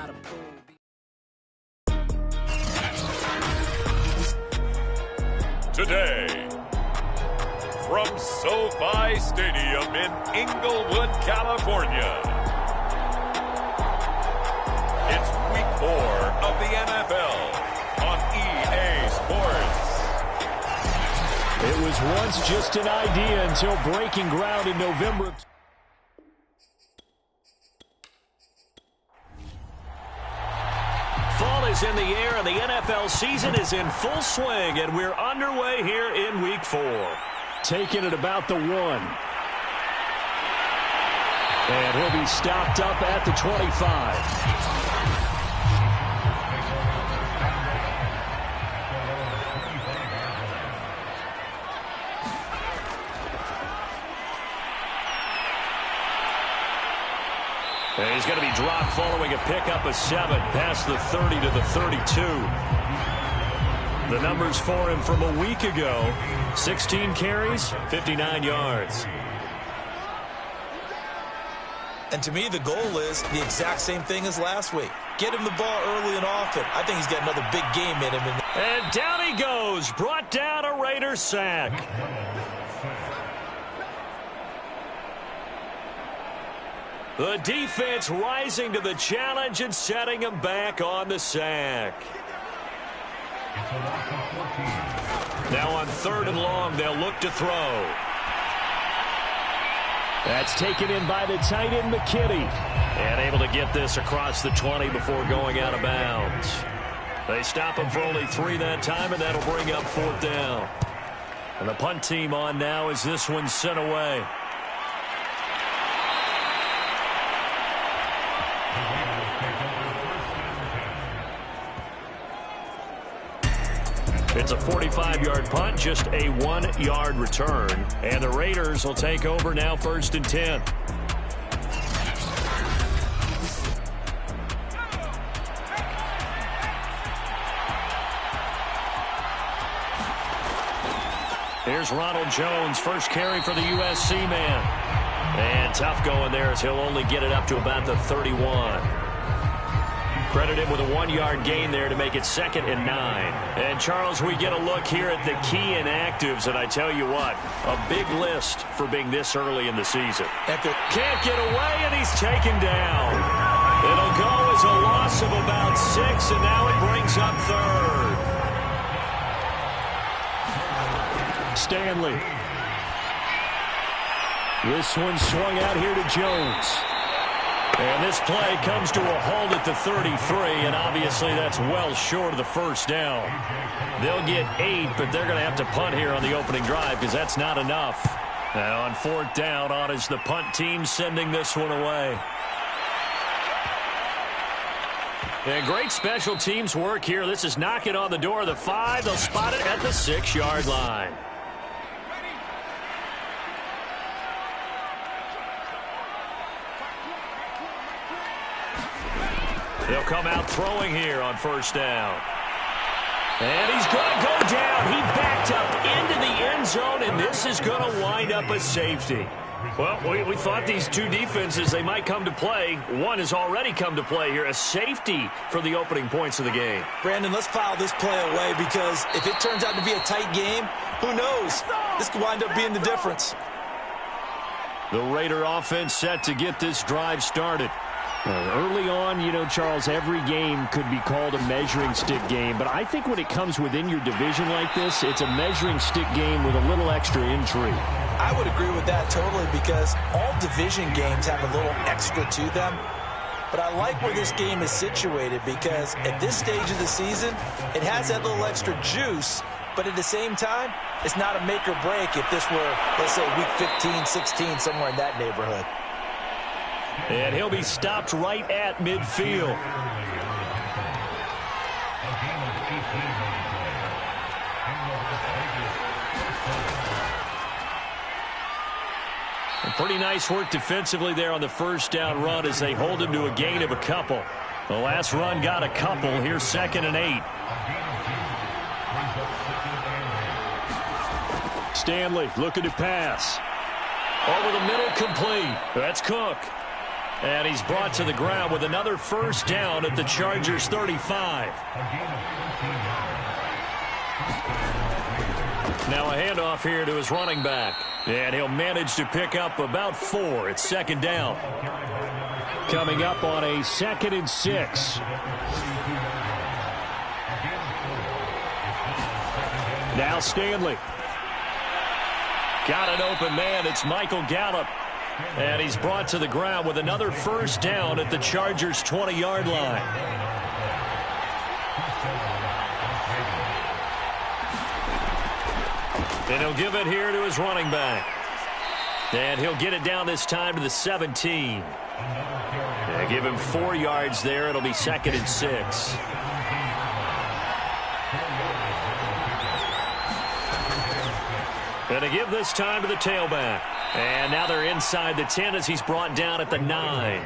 the pool. Today, from SoFi Stadium in Inglewood, California, it's Week 4 of the NFL on EA Sports. It was once just an idea until breaking ground in November. Fall is in the air, and the NFL season is in full swing, and we're underway here in Week 4. Taking it about the 1. And he'll be stopped up at the 25. And he's going to be dropped following a pickup of 7 past the 30 to the 32. The numbers for him from a week ago: 16 carries, 59 yards. And to me, the goal is the exact same thing as last week. Get him the ball early and often. I think he's got another big game in him. And down he goes. Brought down a Raiders sack. The defense rising to the challenge and setting him back on the sack. Now on 3rd and long, they'll look to throw. That's taken in by the tight end, McKinney. And able to get this across the 20 before going out of bounds. They stop him for only 3 that time, and that'll bring up 4th down. And the punt team on now as this one's sent away. It's a 45-yard punt, just a 1-yard return. And the Raiders will take over now 1st and 10. Here's Ronald Jones, first carry for the USC man. And tough going there as he'll only get it up to about the 31. Credit him with a 1-yard gain there to make it 2nd and 9. And, Charles, we get a look here at the key inactives, and I tell you what, a big list for being this early in the season. Can't get away, and he's taken down. It'll go as a loss of about 6, and now it brings up 3rd. Stanley. This one swung out here to Jones. And this play comes to a halt at the 33, and obviously that's well short of the 1st down. They'll get 8, but they're going to have to punt here on the opening drive because that's not enough. Now on 4th down, on is the punt team sending this one away. And great special teams work here. This is knocking on the door of the 5. They'll spot it at the 6-yard line. They'll come out throwing here on 1st down. And he's going to go down. He backed up into the end zone, and this is going to wind up a safety. Well, we thought these two defenses, they might come to play. One has already come to play here, a safety for the opening points of the game. Brandon, let's file this play away because if it turns out to be a tight game, who knows? This could wind up being the difference. The Raider offense set to get this drive started. Early on, you know, Charles, every game could be called a measuring stick game. But I think when it comes within your division like this, it's a measuring stick game with a little extra intrigue. I would agree with that totally because all division games have a little extra to them. But I like where this game is situated because at this stage of the season, it has that little extra juice. But at the same time, it's not a make or break if this were, let's say, week 15, 16, somewhere in that neighborhood. And he'll be stopped right at midfield. And pretty nice work defensively there on the 1st down run as they hold him to a gain of a couple. The last run got a couple. Here's 2nd and 8. Stanley looking to pass. Over the middle, complete. That's Cook. And he's brought to the ground with another first down at the Chargers' 35. Now a handoff here to his running back. And he'll manage to pick up about 4. It's second down. Coming up on a 2nd and 6. Now Stanley. Got an open man. It's Michael Gallup. And he's brought to the ground with another first down at the Chargers' 20-yard line. And he'll give it here to his running back. And he'll get it down this time to the 17. And give him 4 yards there. It'll be 2nd and 6. And to give this time to the tailback. And now they're inside the 10 as he's brought down at the 9.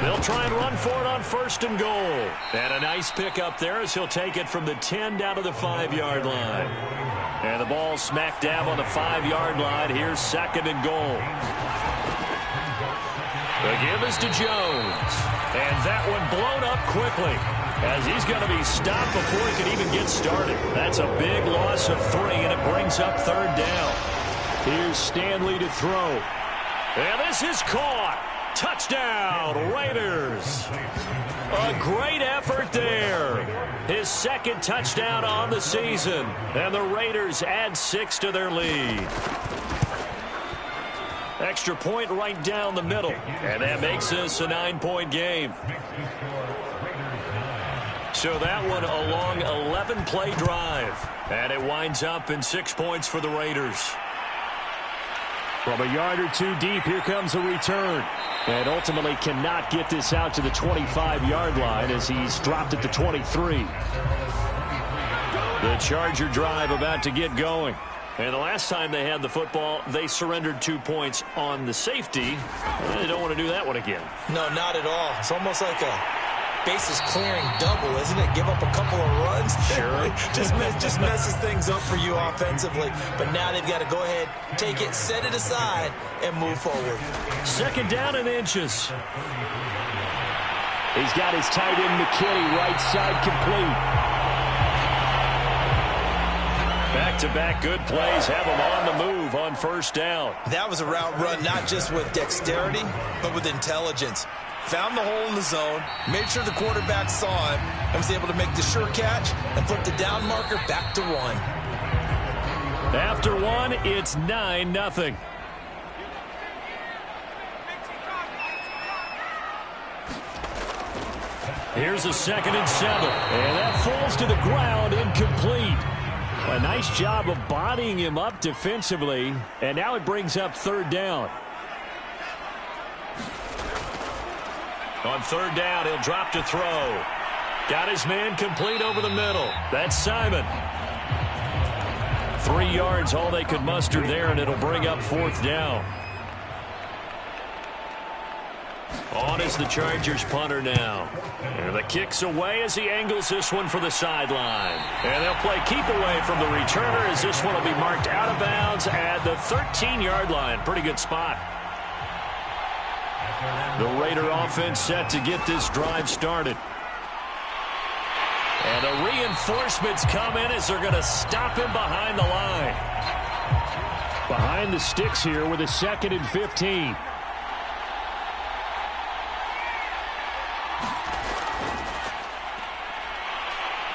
They'll try and run for it on 1st and goal. And a nice pickup there as he'll take it from the 10 down to the 5-yard line. And the ball smack dab on the 5-yard line. Here's 2nd and goal. The give is to Jones. And that one blown up quickly, as he's going to be stopped before he can even get started. That's a big loss of 3, and it brings up 3rd down. Here's Stanley to throw. And this is caught. Touchdown, Raiders. A great effort there. His 2nd touchdown on the season. And the Raiders add 6 to their lead. Extra point right down the middle. And that makes this a 9-point game. So that one a long 11-play drive. And it winds up in 6 points for the Raiders. From a yard or 2 deep, here comes a return. And ultimately cannot get this out to the 25-yard line as he's dropped at the 23. The Charger drive about to get going. And the last time they had the football, they surrendered 2 points on the safety. They don't want to do that one again. No, not at all. It's almost like a bases clearing double, isn't it? Give up a couple of runs. Sure. just messes things up for you offensively. But now they've got to go ahead, take it, set it aside, and move forward. 2nd down and inches. He's got his tight end McKinney right side complete. Back-to-back good plays have him on the move on 1st down. That was a route run not just with dexterity, but with intelligence. Found the hole in the zone, made sure the quarterback saw him, and was able to make the sure catch and flip the down marker back to 1. After 1, it's 9-0. Here's a 2nd and 7. And that falls to the ground, incomplete. A nice job of bodying him up defensively. And now it brings up 3rd down. On 3rd down, he'll drop to throw. Got his man complete over the middle. That's Simon. 3 yards, all they could muster there, and it'll bring up 4th down. On is the Chargers punter now. And the kick's away as he angles this one for the sideline. And they'll play keep away from the returner as this one will be marked out of bounds at the 13-yard line. Pretty good spot. The Raider offense set to get this drive started. And the reinforcements come in as they're going to stop him behind the line. Behind the sticks here with a 2nd and 15.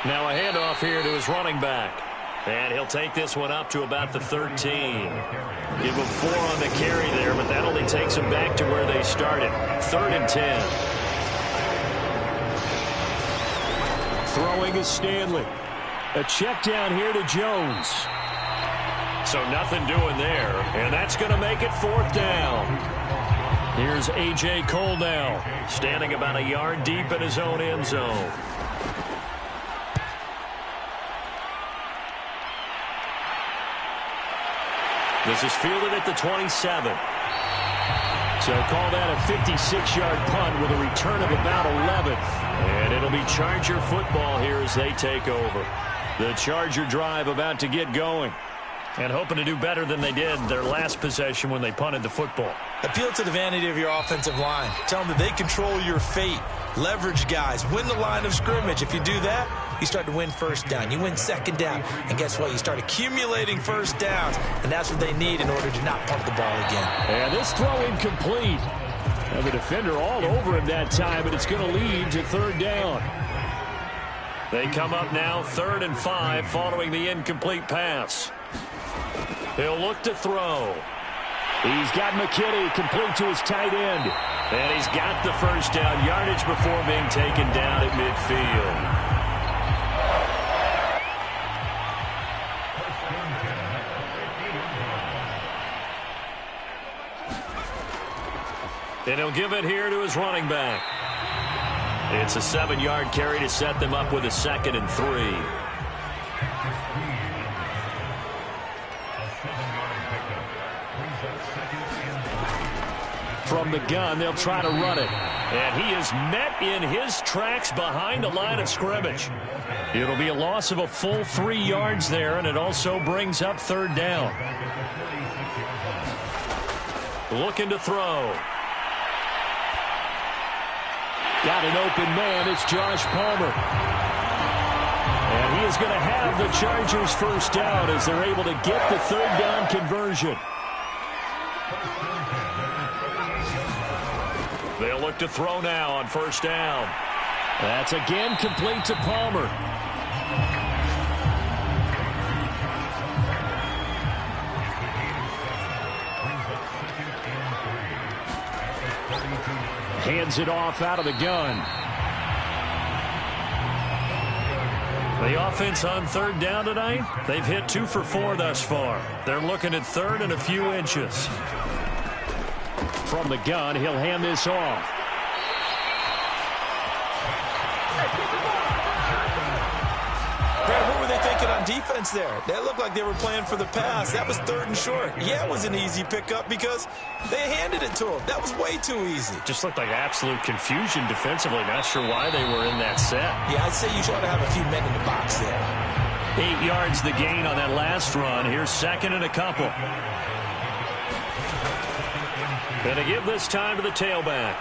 Now a handoff here to his running back. And he'll take this one up to about the 13. Give him 4 on the carry there, but that only takes him back to where they started. 3rd and 10. Throwing is Stanley. A check down here to Jones. So nothing doing there, and that's going to make it 4th down. Here's A.J. Cole now, standing about a yard deep in his own end zone. This is fielded at the 27. So call that a 56-yard punt with a return of about 11. And it'll be Charger football here as they take over. The Charger drive about to get going. And hoping to do better than they did their last possession when they punted the football. Appeal to the vanity of your offensive line. Tell them that they control your fate. Leverage guys. Win the line of scrimmage. If you do that, you start to win first down. You win second down. And guess what? You start accumulating first downs. And that's what they need in order to not punt the ball again. And this throw incomplete. And the defender all over him that time, and it's going to lead to third down. They come up now 3rd and 5 following the incomplete pass. He'll look to throw. He's got McKinney complete to his tight end. And he's got the first down yardage before being taken down at midfield. And he'll give it here to his running back. It's a 7-yard carry to set them up with a 2nd and 3. From the gun, they'll try to run it. And he is met in his tracks behind the line of scrimmage. It'll be a loss of a full 3 yards there, and it also brings up 3rd down. Looking to throw. Got an open man. It's Josh Palmer. And he is going to have the Chargers first down as they're able to get the 3rd down conversion. They'll look to throw now on 1st down. That's again complete to Palmer. Hands it off out of the gun. The offense on 3rd down tonight, they've hit 2 for 4 thus far. They're looking at 3rd and a few inches. From the gun, he'll hand this off. Brad, what were they thinking on defense there? That looked like they were playing for the pass. That was 3rd and short. Yeah, it was an easy pickup because they handed it to him. That was way too easy. Just looked like absolute confusion defensively. Not sure why they were in that set. Yeah, I'd say you should have a few men in the box there. 8 yards the gain on that last run. Here's 2nd and a couple. Going to give this time to the tailback.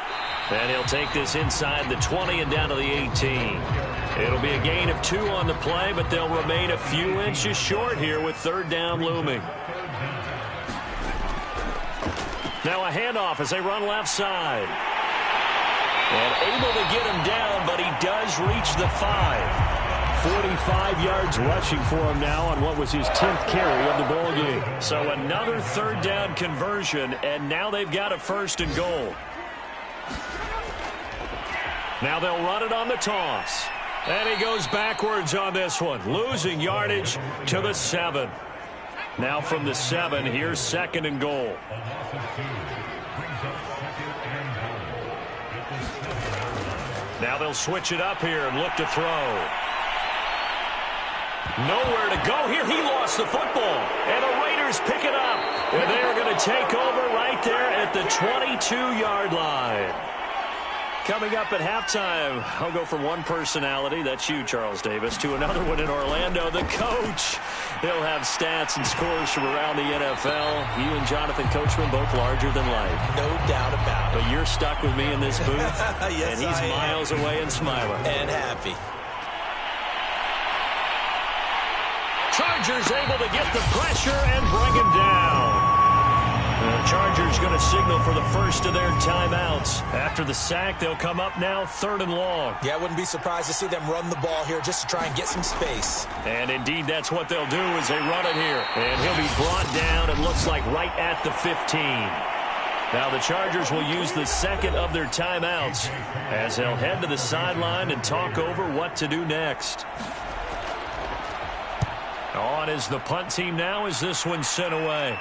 And he'll take this inside the 20 and down to the 18. It'll be a gain of 2 on the play, but they'll remain a few inches short here with 3rd down looming. Now a handoff as they run left side. And able to get him down, but he does reach the 5. 45 yards rushing for him now on what was his 10th carry of the ball game. So another 3rd down conversion, and now they've got a 1st and goal. Now they'll run it on the toss. And he goes backwards on this one, losing yardage to the 7. Now from the 7, here's 2nd and goal. Now they'll switch it up here and look to throw. Nowhere to go here. He lost the football. And the Raiders pick it up. And they are going to take over right there at the 22-yard line. Coming up at halftime, I'll go from one personality, that's you, Charles Davis, to another one in Orlando, the coach. He'll have stats and scores from around the NFL. You and Jonathan Coachman, both larger than life. No doubt about it. But you're stuck with me in this booth, yes, and he's miles away and smiling. And happy. Chargers able to get the pressure and bring him down. The Chargers going to signal for the first of their timeouts. After the sack, they'll come up now 3rd and long. Yeah, I wouldn't be surprised to see them run the ball here just to try and get some space. And indeed, that's what they'll do as they run it here. And he'll be brought down, it looks like, right at the 15. Now the Chargers will use the 2nd of their timeouts as they'll head to the sideline and talk over what to do next. On is the punt team now as this one's sent away.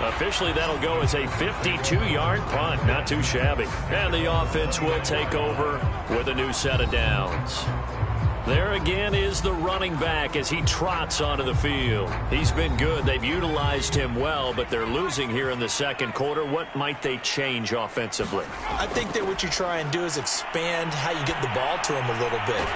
Officially, that'll go as a 52-yard punt. Not too shabby. And the offense will take over with a new set of downs. There again is the running back as he trots onto the field. He's been good. They've utilized him well, but they're losing here in the 2nd quarter. What might they change offensively? I think that what you try and do is expand how you get the ball to him a little bit.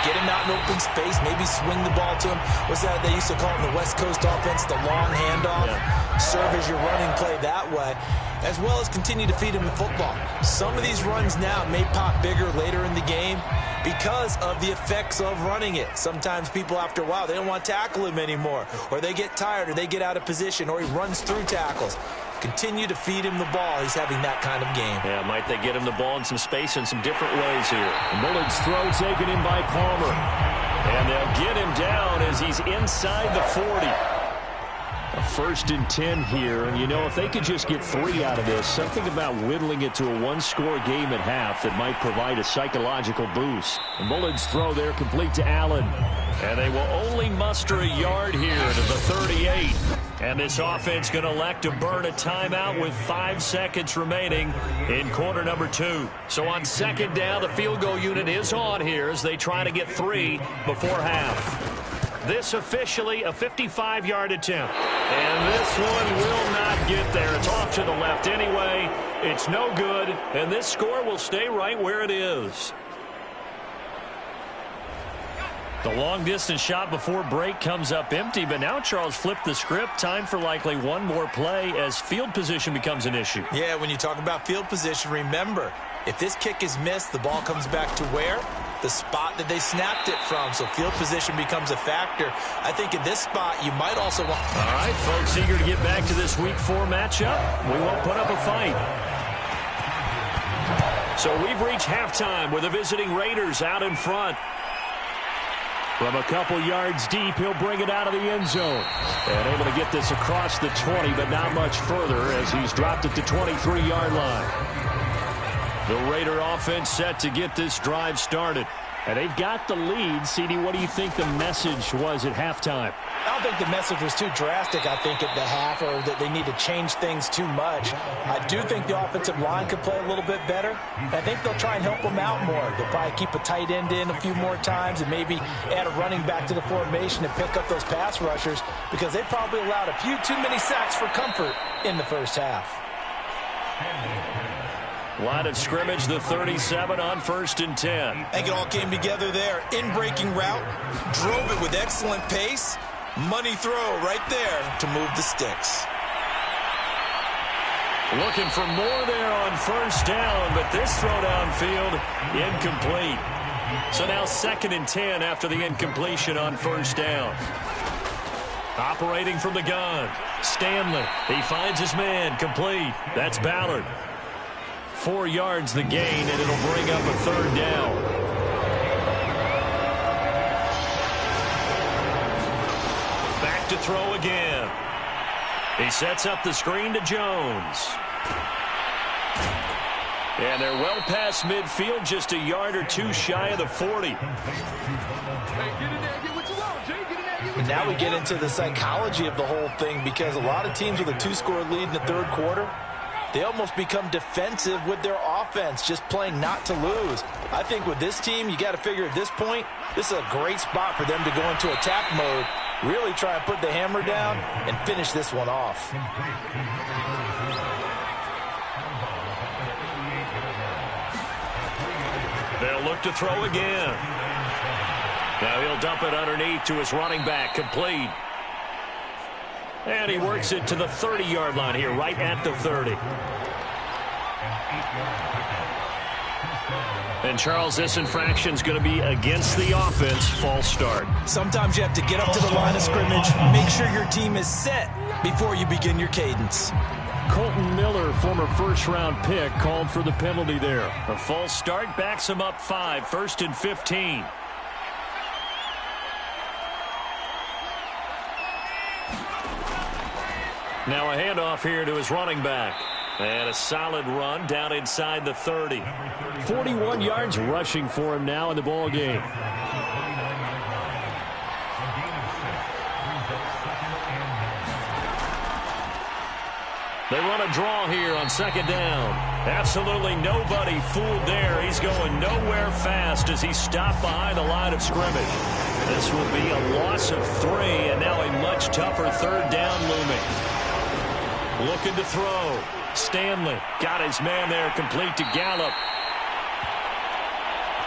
Get him out in open space, maybe swing the ball to him. What's that they used to call it in the West Coast offense, the long handoff? Yeah. Serve as your running play that way, as well as continue to feed him the football. Some of these runs now may pop bigger later in the game because of the effects of running it. Sometimes people, after a while, they don't want to tackle him anymore, or they get tired, or they get out of position, or he runs through tackles. Continue to feed him the ball. He's having that kind of game. Yeah, might they get him the ball in some space in some different ways here. Bullard's throw taken in by Palmer. And they'll get him down as he's inside the 40. A 1st and 10 here, and you know, if they could just get 3 out of this, something about whittling it to a one-score game at half that might provide a psychological boost. And Bullard's throw there complete to Allen. And they will only muster a yard here to the 38. And this offense going to elect to burn a timeout with 5 seconds remaining in quarter number 2. So on 2nd down, the field goal unit is on here as they try to get 3 before half. This officially a 55-yard attempt. And this one will not get there. It's off to the left anyway. It's no good. And this score will stay right where it is. The long-distance shot before break comes up empty, but now Charles flipped the script. Time for likely one more play as field position becomes an issue. Yeah, when you talk about field position, remember, if this kick is missed, the ball comes back to where? The spot that they snapped it from. So field position becomes a factor. I think in this spot, you might also want... All right, folks, eager to get back to this Week 4 matchup. We won't put up a fight. So we've reached halftime with the visiting Raiders out in front. From a couple yards deep, he'll bring it out of the end zone. And able to get this across the 20, but not much further as he's dropped it to 23-yard line. The Raider offense set to get this drive started. And they've got the lead. CD, what do you think the message was at halftime? I don't think the message was too drastic, I think, at the half, or that they need to change things too much. I do think the offensive line could play a little bit better. I think they'll try and help them out more. They'll probably keep a tight end in a few more times and maybe add a running back to the formation and pick up those pass rushers because they probably allowed a few too many sacks for comfort in the first half. Line of scrimmage, the 37 on 1st and 10. I think it all came together there. In-breaking route, drove it with excellent pace. Money throw right there to move the sticks. Looking for more there on 1st down, but this throw downfield incomplete. So now 2nd and 10 after the incompletion on 1st down. Operating from the gun, Stanley. He finds his man, complete. That's Ballard. 4 yards the gain, and it'll bring up a 3rd down. Back to throw again. He sets up the screen to Jones. And they're well past midfield, just a yard or two shy of the 40. And now we get into the psychology of the whole thing because a lot of teams with a 2-score lead in the 3rd quarter, they almost become defensive with their offense, just playing not to lose. I think with this team, you got to figure at this point, this is a great spot for them to go into attack mode, really try and put the hammer down and finish this one off. They'll look to throw again. Now he'll dump it underneath to his running back, complete. And he works it to the 30-yard line here, right at the 30. And, Charles, this infraction's going to be against the offense. False start. Sometimes you have to get up to the line of scrimmage, make sure your team is set before you begin your cadence. Colton Miller, former first-round pick, called for the penalty there. A false start backs him up 5, 1st and 15. Now a handoff here to his running back. And a solid run down inside the 30. 41 yards rushing for him now in the ball game. They run a draw here on 2nd down. Absolutely nobody fooled there. He's going nowhere fast as he's stopped behind the line of scrimmage. This will be a loss of 3, and now a much tougher 3rd down looming. Looking to throw. Stanley got his man there, complete to Gallup.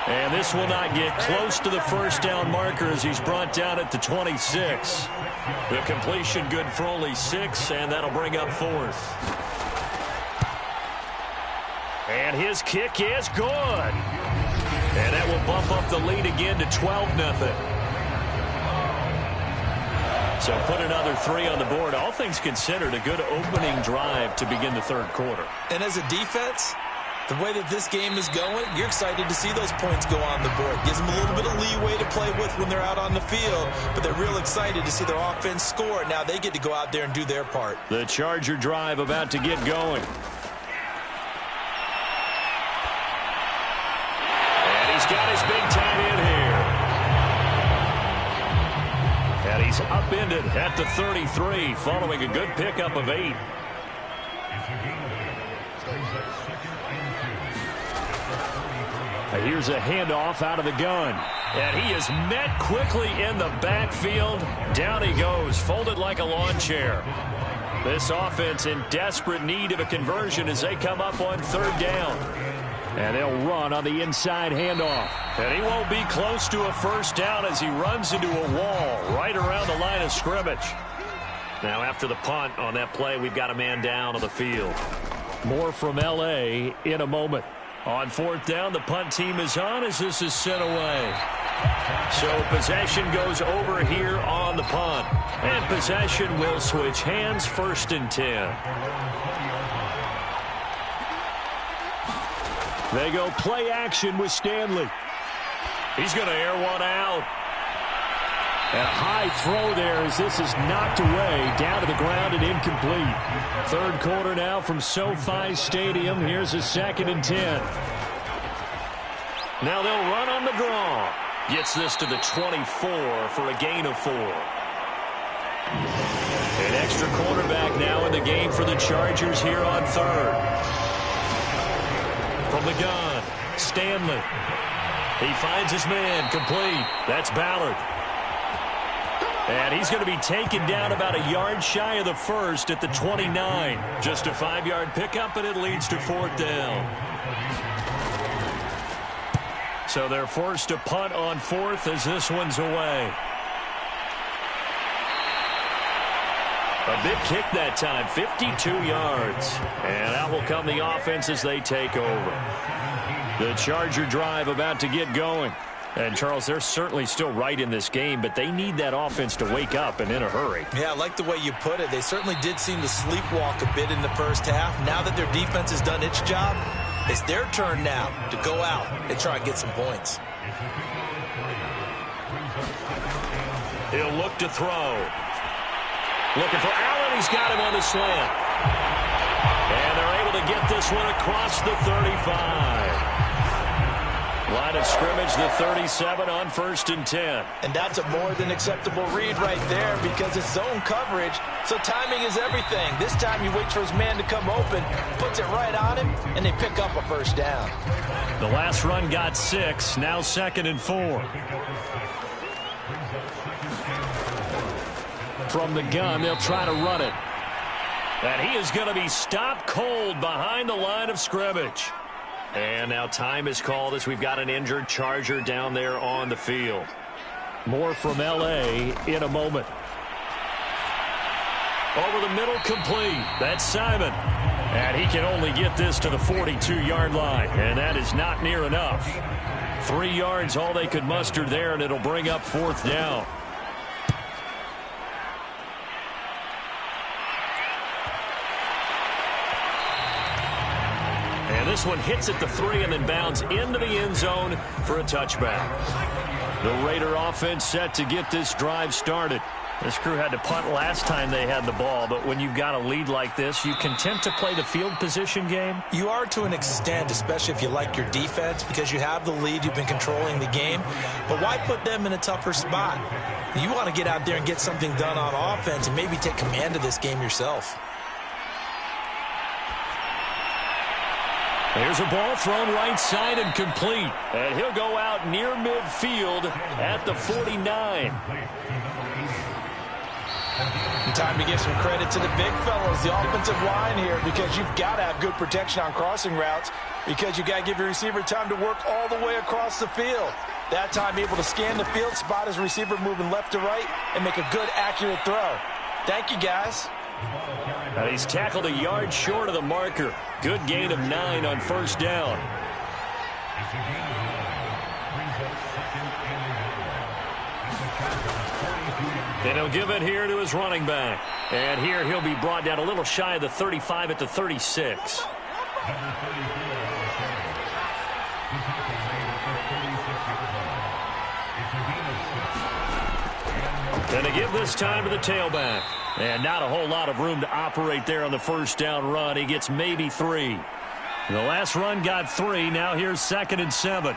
And this will not get close to the first down marker as he's brought down at the 26. The completion good for only 6, and that'll bring up 4th. And his kick is good. And that will bump up the lead again to 12-0. So put another 3 on the board. All things considered, a good opening drive to begin the third quarter. And as a defense, the way that this game is going, you're excited to see those points go on the board. Gives them a little bit of leeway to play with when they're out on the field, but they're real excited to see their offense score. Now they get to go out there and do their part. The Charger drive about to get going. And he's got his big time in here. And he's upended at the 33 following a good pickup of 8. Here's a handoff out of the gun. And he is met quickly in the backfield. Down he goes, folded like a lawn chair. This offense in desperate need of a conversion as they come up on 3rd down. And they'll run on the inside handoff. And he won't be close to a first down as he runs into a wall right around the line of scrimmage. Now after the punt on that play, we've got a man down on the field. More from L.A. in a moment. On 4th down, the punt team is on as this is sent away. So possession goes over here on the punt. And possession will switch hands, 1st and 10. They go play action with Stanley. He's going to air one out. And a high throw there as this is knocked away, down to the ground and incomplete. 3rd quarter now from SoFi Stadium. Here's a 2nd and 10. Now they'll run on the draw. Gets this to the 24 for a gain of 4. An extra quarterback now in the game for the Chargers here on 3rd. From the gun, Stanley. He finds his man, complete. That's Ballard. And he's going to be taken down about a yard shy of the first at the 29. Just a 5-yard pickup, and it leads to 4th down. So they're forced to punt on 4th as this one's away. A big kick that time, 52 yards. And out will come the offense as they take over. The Charger drive about to get going. And, Charles, they're certainly still right in this game, but they need that offense to wake up and in a hurry. Yeah, I like the way you put it. They certainly did seem to sleepwalk a bit in the first half. Now that their defense has done its job, it's their turn now to go out and try and get some points. He'll look to throw. Looking for Allen. He's got him on the slant. And they're able to get this one across the 35. Line of scrimmage, the 37 on 1st and 10. And that's a more than acceptable read right there because it's zone coverage, so timing is everything. This time he waits for his man to come open, puts it right on him, and they pick up a first down. The last run got 6, now 2nd and 4. From the gun, they'll try to run it. And he is going to be stopped cold behind the line of scrimmage. And now time is called as we've got an injured Charger down there on the field. More from L.A. in a moment. Over the middle, complete. That's Simon. And he can only get this to the 42-yard line. And that is not near enough. 3 yards, all they could muster there, and it'll bring up 4th down. And this one hits at the 3 and then bounds into the end zone for a touchback. The Raider offense set to get this drive started. This crew had to punt last time they had the ball, but when you've got a lead like this, you content to play the field position game? You are to an extent, especially if you like your defense, because you have the lead, you've been controlling the game. But why put them in a tougher spot? You want to get out there and get something done on offense and maybe take command of this game yourself. There's a ball thrown right side and complete. And he'll go out near midfield at the 49. Time to give some credit to the big fellows, the offensive line here, because you've got to have good protection on crossing routes. because you got to give your receiver time to work all the way across the field. That time able to scan the field, spot his receiver moving left to right, and make a good, accurate throw. Thank you, guys. And he's tackled a yard short of the marker. Good gain of 9 on first down. And he'll give it here to his running back. And here he'll be brought down a little shy of the 35 at the 36. And to give this time to the tailback. And not a whole lot of room to operate there on the first down run. He gets maybe 3. The last run got 3. Now here's 2nd and 7.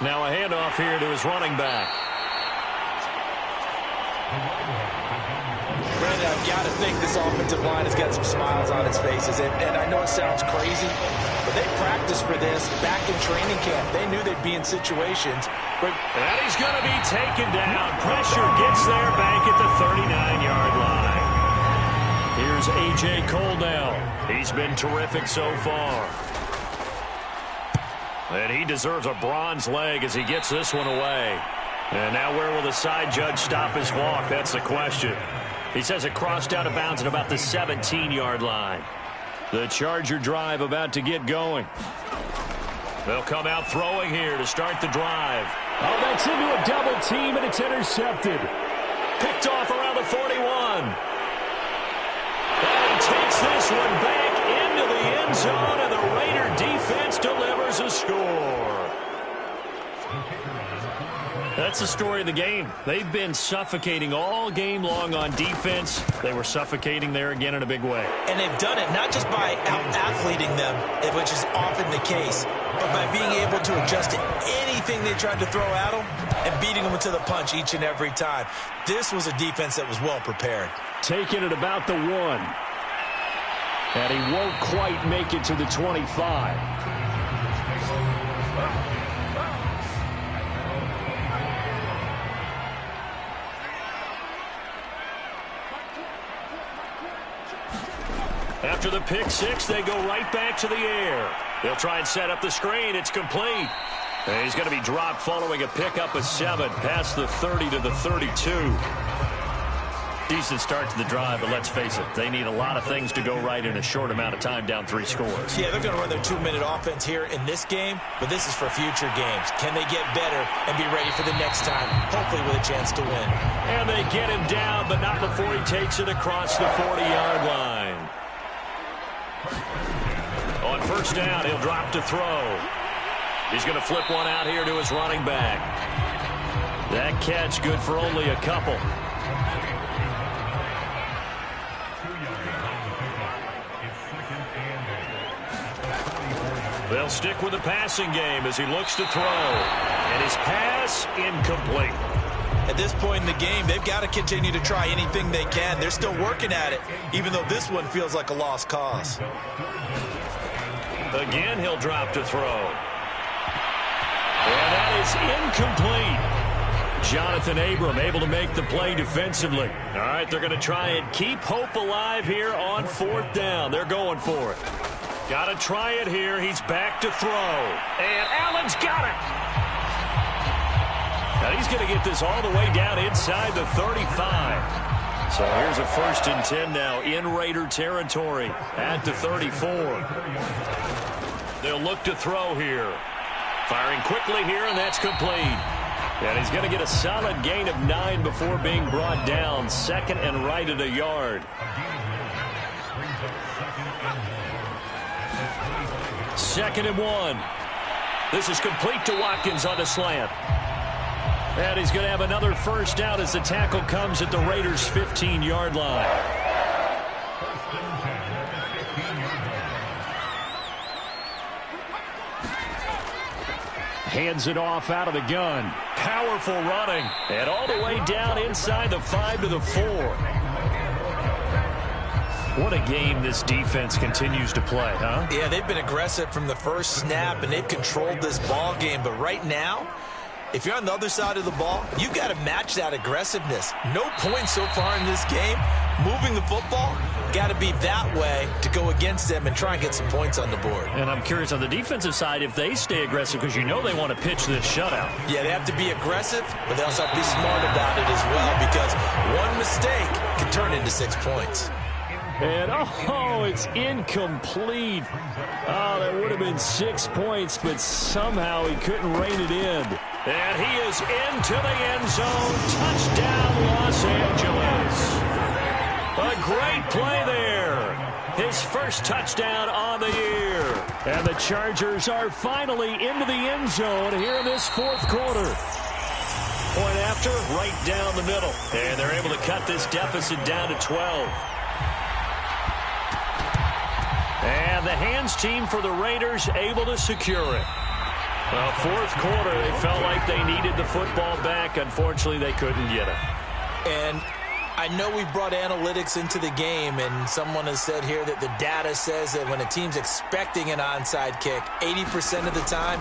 Now a handoff here to his running back. Brandon, I've got to think this offensive line has got some smiles on its faces. And I know it sounds crazy, but they practiced for this back in training camp. They knew they'd be in situations where... And he's going to be taken down. Pressure gets there back at the 39-yard line. Here's A.J. Cole now. He's been terrific so far. And he deserves a bronze leg as he gets this one away. And now where will the side judge stop his walk? That's the question. He says it crossed out of bounds at about the 17-yard line. The Charger drive about to get going. They'll come out throwing here to start the drive. Oh, that's into a double team, and it's intercepted. Picked off around the 41. And he takes this one back into the end zone, and the Raider defense delivers a score. That's the story of the game. They've been suffocating all game long on defense. They were suffocating there again in a big way. And they've done it not just by out-athleting them, which is often the case, but by being able to adjust to anything they tried to throw at them and beating them to the punch each and every time. This was a defense that was well prepared. Taking it about the 1. And he won't quite make it to the 25. After the pick 6, they go right back to the air. They'll try and set up the screen. It's complete. And he's going to be dropped following a pickup of 7 past the 30 to the 32. Decent start to the drive, but let's face it, they need a lot of things to go right in a short amount of time, down 3 scores. Yeah, they're going to run their 2-minute offense here in this game, but this is for future games. Can they get better and be ready for the next time, hopefully with a chance to win? And they get him down, but not before he takes it across the 40-yard line. On first down, he'll drop to throw. He's going to flip one out here to his running back. That catch good for only a couple. They'll stick with the passing game as he looks to throw. And his pass incomplete. At this point in the game, they've got to continue to try anything they can. They're still working at it, even though this one feels like a lost cause. Again, he'll drop to throw. And that is incomplete. Jonathan Abram able to make the play defensively. All right, they're going to try and keep hope alive here on 4th down. They're going for it. Got to try it here. He's back to throw. And Allen's got it. Now he's going to get this all the way down inside the 35. So here's a 1st and 10 now in Raider territory at the 34. They'll look to throw here. Firing quickly here, and that's complete. And he's going to get a solid gain of 9 before being brought down. 2nd and right at a yard. 2nd and 1. This is complete to Watkins on the slant. And he's going to have another first down as the tackle comes at the Raiders' 15-yard line. Hands it off out of the gun. Powerful running. And all the way down inside the 5 to the 4. What a game this defense continues to play, huh? Yeah, they've been aggressive from the first snap, and they've controlled this ball game. But right now, if you're on the other side of the ball, you've got to match that aggressiveness. No points so far in this game, moving the football, got to be that way to go against them and try and get some points on the board. And I'm curious on the defensive side if they stay aggressive, because you know they want to pitch this shutout. Yeah, they have to be aggressive, but they also have to be smart about it as well, because one mistake can turn into 6 points. And, oh, it's incomplete. Oh, that would have been 6 points, but somehow he couldn't rein it in. And he is into the end zone. Touchdown, Los Angeles. A great play there. His first touchdown on the year. And the Chargers are finally into the end zone here in this fourth quarter. Point after, right down the middle. And they're able to cut this deficit down to 12. And the hands team for the Raiders able to secure it. Well, fourth quarter, they felt like they needed the football back. Unfortunately, they couldn't get it. And I know we brought analytics into the game, and someone has said here that the data says that when a team's expecting an onside kick, 80% of the time,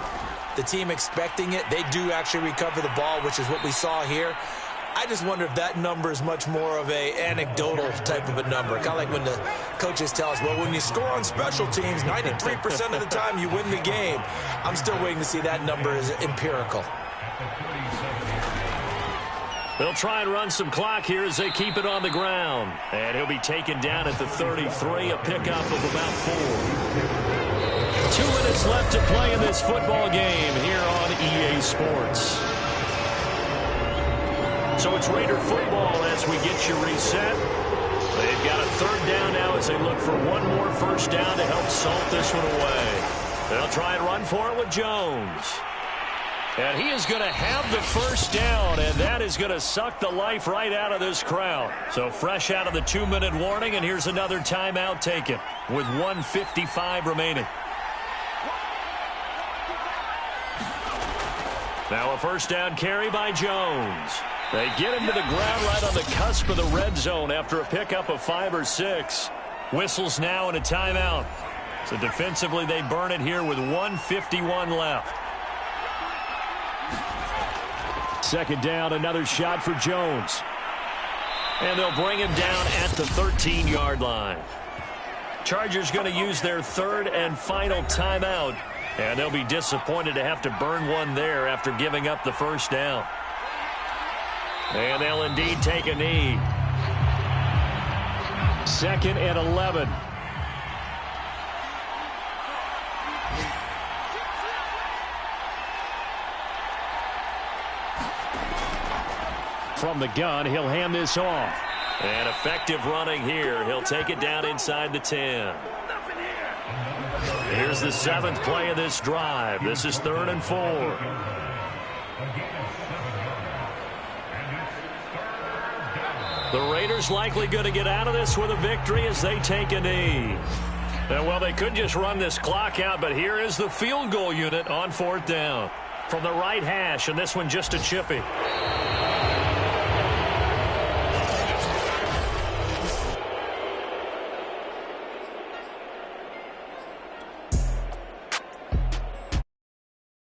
the team expecting it, they do actually recover the ball, which is what we saw here. I just wonder if that number is much more of a anecdotal type of a number. Kind of like when the coaches tell us, well, when you score on special teams, 93% of the time you win the game. I'm still waiting to see that number is empirical. They'll try and run some clock here as they keep it on the ground. And he'll be taken down at the 33, a pickup of about 4. 2 minutes left to play in this football game here on EA Sports. So it's Raider football as we get you reset. They've got a third down now as they look for one more first down to help salt this one away. They'll try and run for it with Jones. And he is going to have the first down, and that is going to suck the life right out of this crowd. So fresh out of the 2-minute warning, and here's another timeout taken with 1:55 remaining. Now a first down carry by Jones. They get him to the ground right on the cusp of the red zone after a pickup of 5 or 6. Whistles now and a timeout. So defensively they burn it here with 1:51 left. Second down, another shot for Jones. And they'll bring him down at the 13-yard line. Chargers going to use their third and final timeout. And they'll be disappointed to have to burn one there after giving up the first down. And they'll indeed take a knee. 2nd and 11. From the gun, he'll hand this off. And effective running here. He'll take it down inside the 10. Here's the 7th play of this drive. This is 3rd and 4. The Raiders likely going to get out of this with a victory as they take a knee. Well, they could just run this clock out, but here is the field goal unit on 4th down. From the right hash, and this one just a chippy.